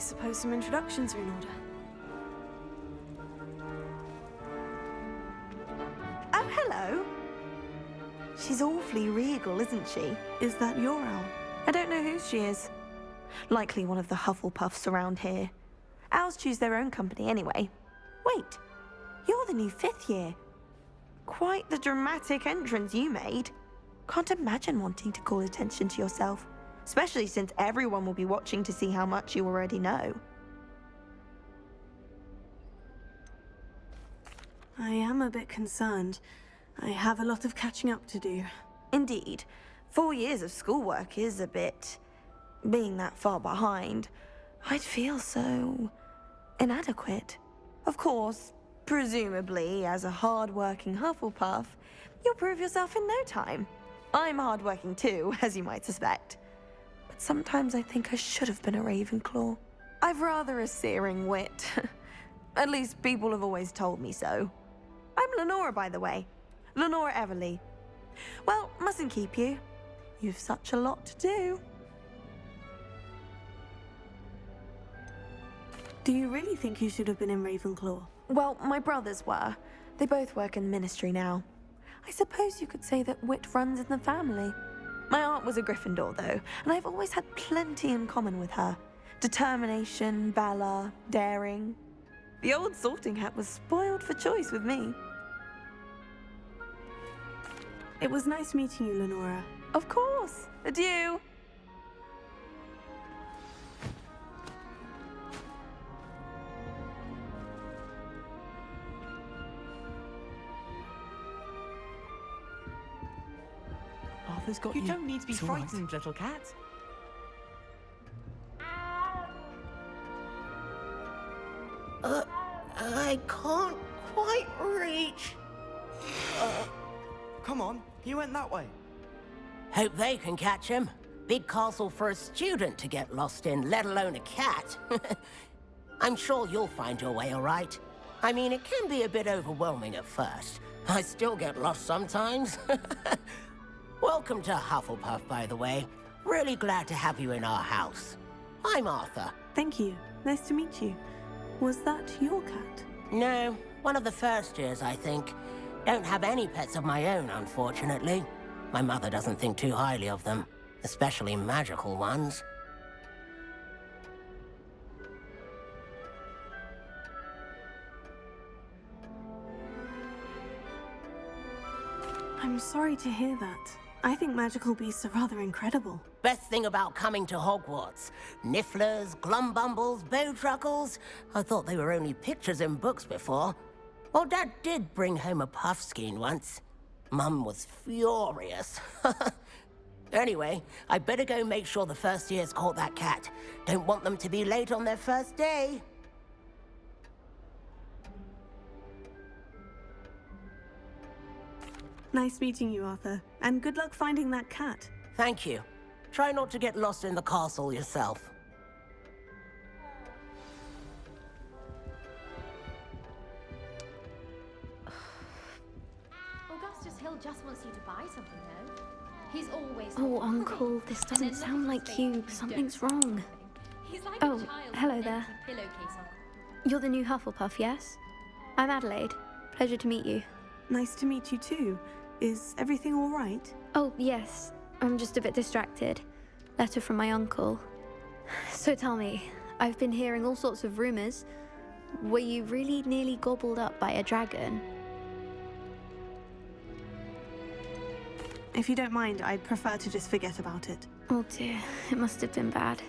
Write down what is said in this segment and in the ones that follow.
suppose some introductions are in order. Oh, hello. She's awfully regal, isn't she? Is that your owl? I don't know who she is. Likely one of the Hufflepuffs around here. Owls choose their own company anyway. Wait, you're the new 5th year. Quite the dramatic entrance you made. Can't imagine wanting to call attention to yourself, especially since everyone will be watching to see how much you already know. I am a bit concerned. I have a lot of catching up to do. Indeed, 4 years of schoolwork is a bit... being that far behind, I'd feel so... inadequate. Of course, presumably, as a hard-working Hufflepuff, you'll prove yourself in no time. I'm hard-working too, as you might suspect. But sometimes I think I should have been a Ravenclaw. I've rather a searing wit. At least people have always told me so. I'm Lenora, by the way. Lenora Everly. Well, mustn't keep you. You've such a lot to do. Do you really think you should have been in Ravenclaw? Well, my brothers were. They both work in the ministry now. I suppose you could say that wit runs in the family. My aunt was a Gryffindor, though, and I've always had plenty in common with her. Determination, valor, daring. The old sorting hat was spoiled for choice with me. It was nice meeting you, Lenora. Of course. Adieu. Arthur's got You don't need to be It's all right. frightened, little cat. I can't quite reach. Come on, you went that way. Hope they can catch him. Big castle for a student to get lost in, let alone a cat. I'm sure you'll find your way all right. I mean, it can be a bit overwhelming at first. I still get lost sometimes. Welcome to Hufflepuff, by the way. Really glad to have you in our house. I'm Arthur. Thank you. Nice to meet you. Was that your cat? No, one of the first years, I think. Don't have any pets of my own, unfortunately. My mother doesn't think too highly of them, especially magical ones. I'm sorry to hear that. I think magical beasts are rather incredible. Best thing about coming to Hogwarts. Nifflers, glumbumbles, bowtruckles. I thought they were only pictures in books before. Well, Dad did bring home a puffskein once. Mum was furious. Anyway, I better go make sure the first years caught that cat. Don't want them to be late on their first day. Nice meeting you, Arthur. And good luck finding that cat. Thank you. Try not to get lost in the castle yourself. Augustus Hill just wants you to buy something, though. He's always... Oh, Uncle, this doesn't sound like you. Something's wrong. He's like Oh, a child hello with an there. empty pillowcase on. You're the new Hufflepuff, yes? I'm Adelaide. Pleasure to meet you. Nice to meet you too. Is everything all right? Oh, yes. I'm just a bit distracted. Letter from my uncle. So tell me, I've been hearing all sorts of rumors. Were you really nearly gobbled up by a dragon? If you don't mind, I'd prefer to just forget about it. Oh dear, it must have been bad.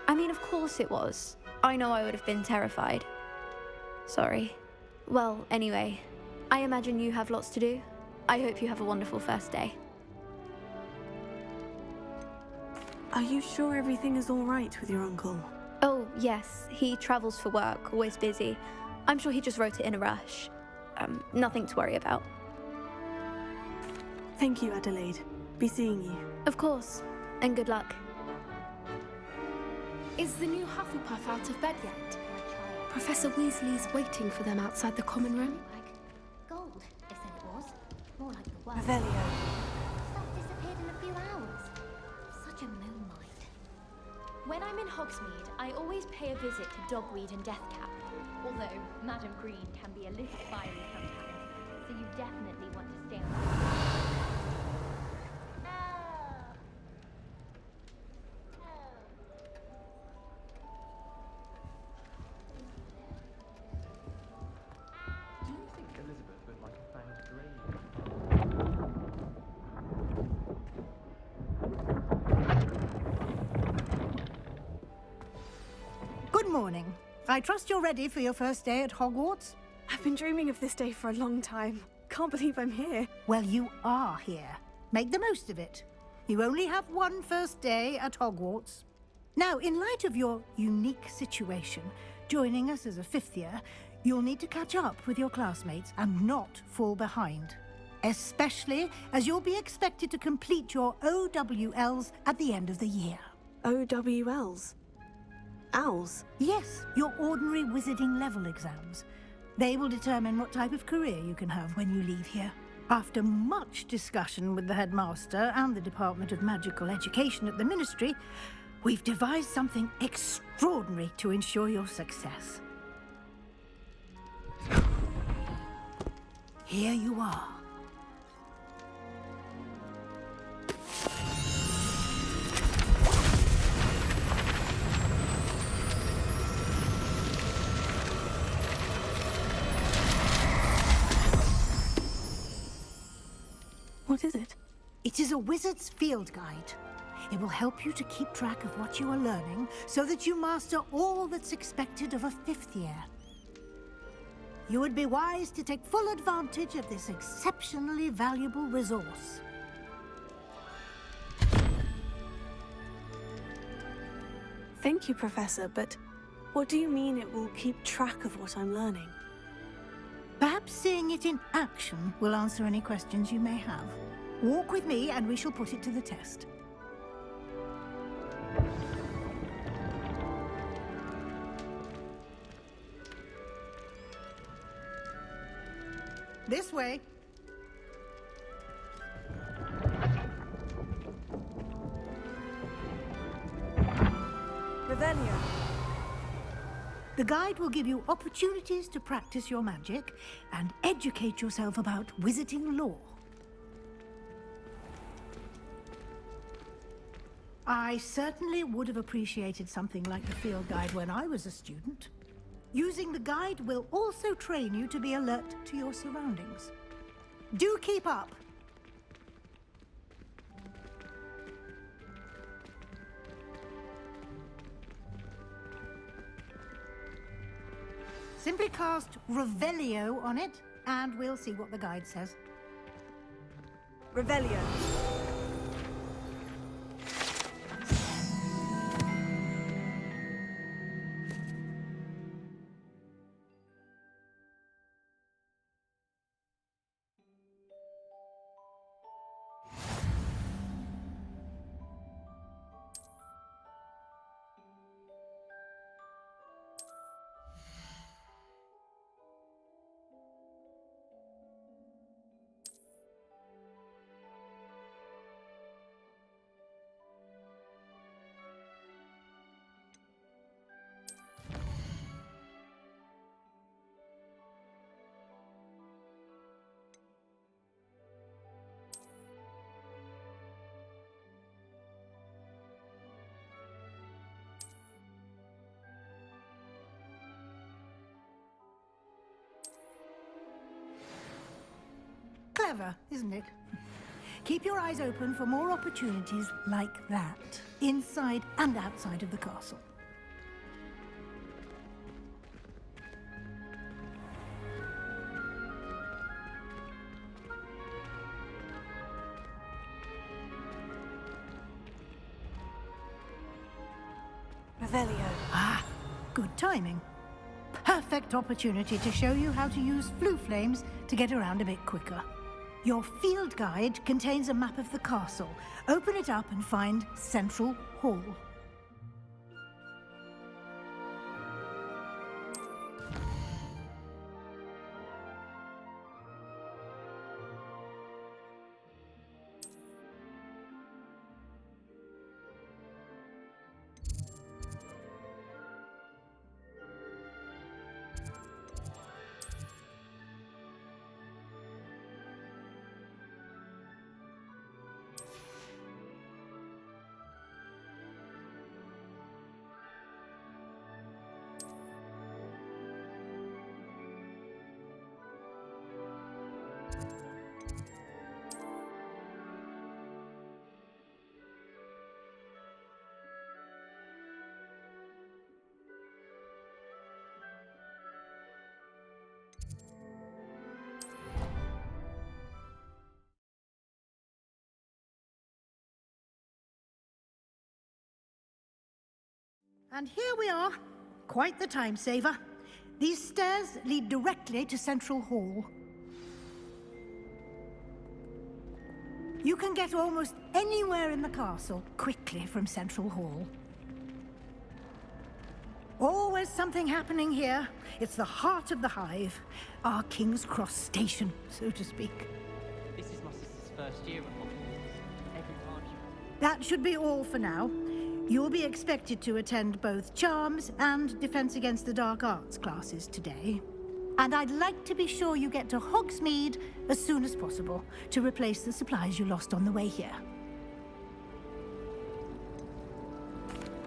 I mean, of course it was. I know I would have been terrified. Sorry. Well, anyway, I imagine you have lots to do. I hope you have a wonderful first day. Are you sure everything is all right with your uncle? Oh, yes. He travels for work, always busy. I'm sure he just wrote it in a rush. Nothing to worry about. Thank you, Adelaide. Be seeing you. Of course. And good luck. Is the new Hufflepuff out of bed yet? Professor Weasley's waiting for them outside the common room. Like gold, they said it was. More like the world. Revelio. Stuff disappeared in a few hours. Such a moonlight. When I'm in Hogsmeade, I always pay a visit to Dogweed and Deathcap. Although Madam Green can be a little fiery sometimes, so you definitely want to stay on. Do you think Elizabeth would like a fanged grave? Good morning. I trust you're ready for your first day at Hogwarts? I've been dreaming of this day for a long time. Can't believe I'm here. Well, you are here. Make the most of it. You only have one first day at Hogwarts. Now, in light of your unique situation, joining us as a fifth year, you'll need to catch up with your classmates and not fall behind. Especially as you'll be expected to complete your OWLs at the end of the year. OWLs? Owls? Yes, your ordinary wizarding level exams. They will determine what type of career you can have when you leave here. After much discussion with the headmaster and the Department of Magical Education at the Ministry, we've devised something extraordinary to ensure your success. Here you are. What is it? It is a wizard's field guide. It will help you to keep track of what you are learning so that you master all that's expected of a fifth year. You would be wise to take full advantage of this exceptionally valuable resource. Thank you, Professor, but what do you mean it will keep track of what I'm learning? Perhaps seeing it in action will answer any questions you may have. Walk with me and we shall put it to the test. This way. Revelio. The guide will give you opportunities to practice your magic and educate yourself about wizarding lore. I certainly would have appreciated something like the field guide when I was a student. Using the guide will also train you to be alert to your surroundings. Do keep up! Simply cast Revelio on it, and we'll see what the guide says. Revelio. Clever, isn't it? Keep your eyes open for more opportunities like that, inside and outside of the castle. Revelio. Ah, good timing. Perfect opportunity to show you how to use flue flames to get around a bit quicker. Your field guide contains a map of the castle. Open it up and find Central Hall. And here we are. Quite the time saver. These stairs lead directly to Central Hall. You can get almost anywhere in the castle quickly from Central Hall. Always something happening here. It's the heart of the hive. Our King's Cross station, so to speak. This is my sister's first year at Hogwarts. Every branch. That should be all for now. You'll be expected to attend both Charms and Defense Against the Dark Arts classes today. And I'd like to be sure you get to Hogsmeade as soon as possible to replace the supplies you lost on the way here.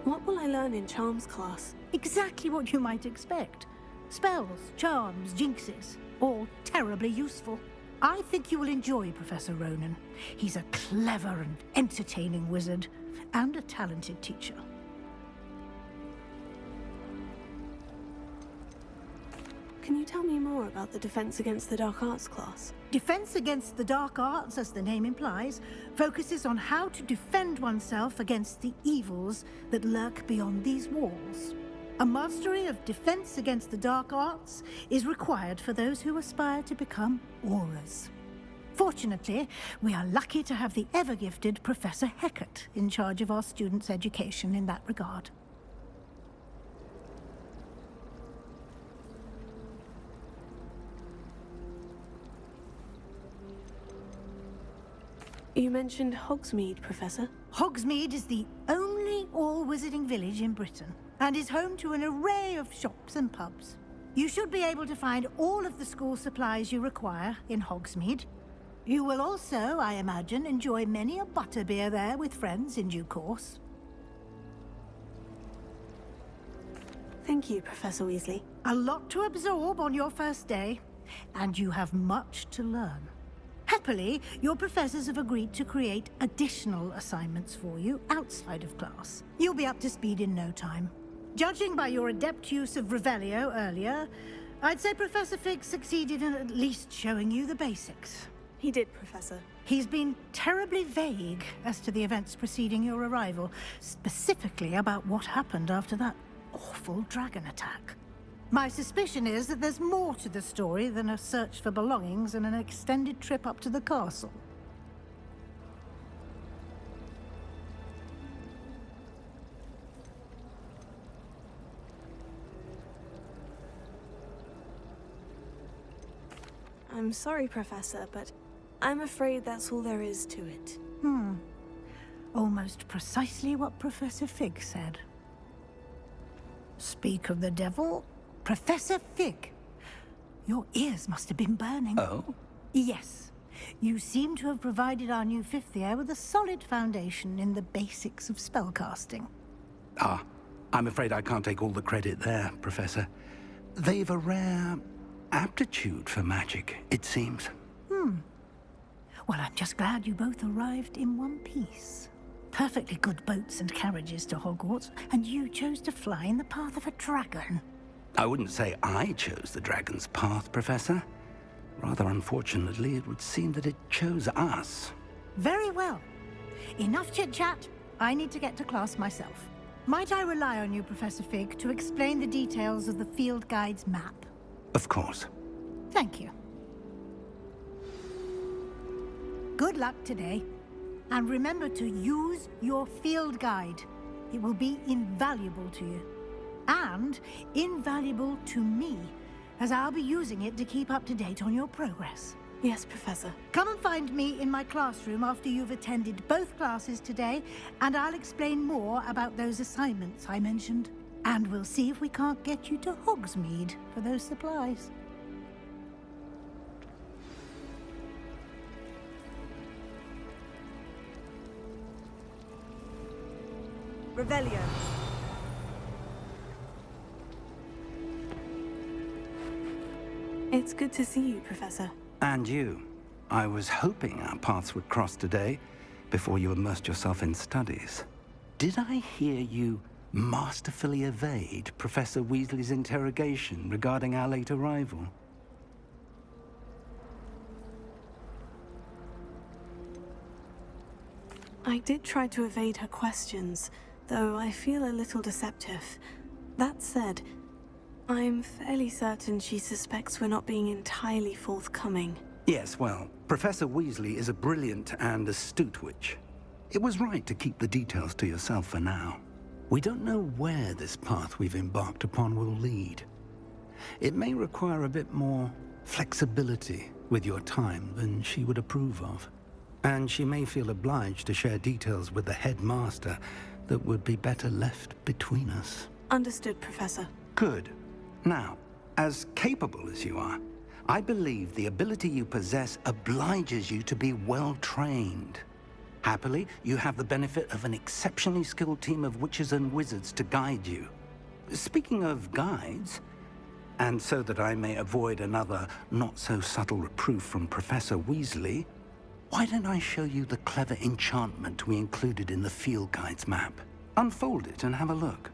What will I learn in Charms class? Exactly what you might expect. Spells, charms, jinxes, all terribly useful. I think you will enjoy Professor Ronan. He's a clever and entertaining wizard, and a talented teacher. Can you tell me more about the Defense Against the Dark Arts class? Defense Against the Dark Arts, as the name implies, focuses on how to defend oneself against the evils that lurk beyond these walls. A mastery of Defense Against the Dark Arts is required for those who aspire to become Aurors. Fortunately, we are lucky to have the ever-gifted Professor Hecat in charge of our students' education in that regard. You mentioned Hogsmeade, Professor. Hogsmeade is the only all-wizarding village in Britain, and is home to an array of shops and pubs. You should be able to find all of the school supplies you require in Hogsmeade. You will also, I imagine, enjoy many a butterbeer there with friends in due course. Thank you, Professor Weasley. A lot to absorb on your first day, and you have much to learn. Happily, your professors have agreed to create additional assignments for you outside of class. You'll be up to speed in no time. Judging by your adept use of Revelio earlier, I'd say Professor Fig succeeded in at least showing you the basics. He did, Professor. He's been terribly vague as to the events preceding your arrival, specifically about what happened after that awful dragon attack. My suspicion is that there's more to the story than a search for belongings and an extended trip up to the castle. I'm sorry, Professor, but I'm afraid that's all there is to it. Almost precisely what Professor Fig said. Speak of the devil, Professor Fig. Your ears must have been burning. Oh? Yes. You seem to have provided our new fifth year with a solid foundation in the basics of spellcasting. Ah, I'm afraid I can't take all the credit there, Professor. They've a rare aptitude for magic, it seems. Well, I'm just glad you both arrived in one piece. Perfectly good boats and carriages to Hogwarts, and you chose to fly in the path of a dragon. I wouldn't say I chose the dragon's path, Professor. Rather unfortunately, it would seem that it chose us. Very well. Enough chit-chat. I need to get to class myself. Might I rely on you, Professor Fig, to explain the details of the field guide's map? Of course. Thank you. Good luck today. And remember to use your field guide. It will be invaluable to you. And invaluable to me, as I'll be using it to keep up to date on your progress. Yes, Professor. Come and find me in my classroom after you've attended both classes today, and I'll explain more about those assignments I mentioned. And we'll see if we can't get you to Hogsmeade for those supplies. Revelio. It's good to see you, Professor. And you. I was hoping our paths would cross today, before you immersed yourself in studies. Did I hear you masterfully evade Professor Weasley's interrogation regarding our late arrival? I did try to evade her questions, though I feel a little deceptive. That said, I'm fairly certain she suspects we're not being entirely forthcoming. Yes, well, Professor Weasley is a brilliant and astute witch. It was right to keep the details to yourself for now. We don't know where this path we've embarked upon will lead. It may require a bit more flexibility with your time than she would approve of. And she may feel obliged to share details with the headmaster that would be better left between us. Understood, Professor. Good. Now, as capable as you are, I believe the ability you possess obliges you to be well trained. Happily, you have the benefit of an exceptionally skilled team of witches and wizards to guide you. Speaking of guides, and so that I may avoid another not-so-subtle reproof from Professor Weasley, why don't I show you the clever enchantment we included in the field guide's map? Unfold it and have a look.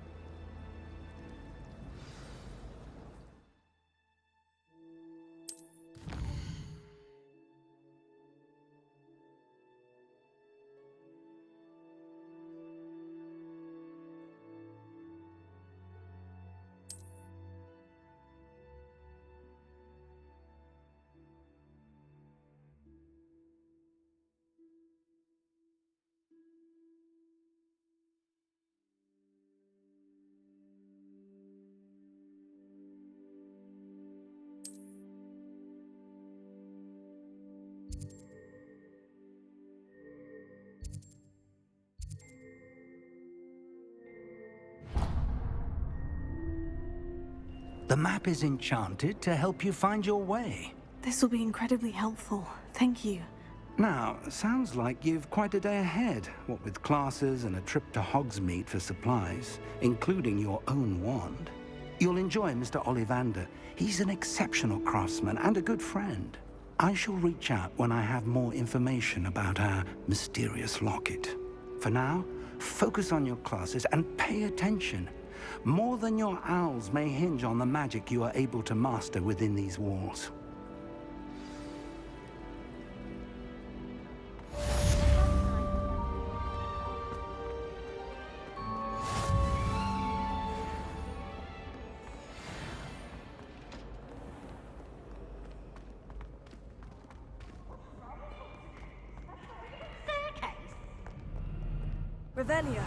The map is enchanted to help you find your way. This will be incredibly helpful. Thank you. Now, sounds like you've quite a day ahead, what with classes and a trip to Hogsmeade for supplies, including your own wand. You'll enjoy Mr. Ollivander. He's an exceptional craftsman and a good friend. I shall reach out when I have more information about our mysterious locket. For now, focus on your classes and pay attention. More than your owls may hinge on the magic you are able to master within these walls. Revelio.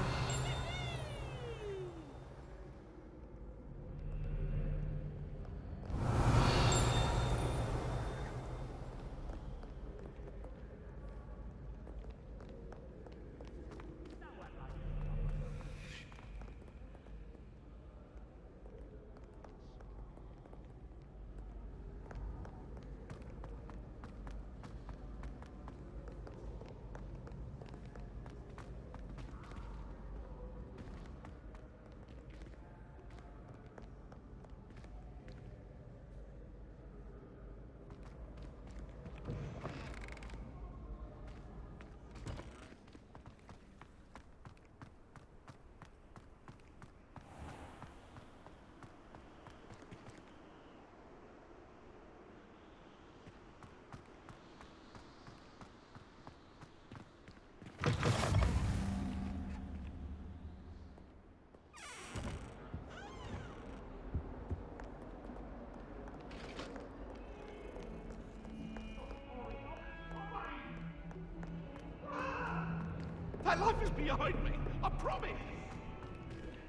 That life is behind me, I promise!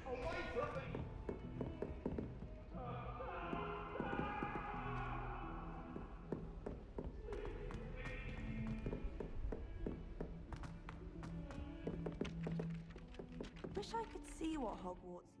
Away from me! Wish I could see what Hogwarts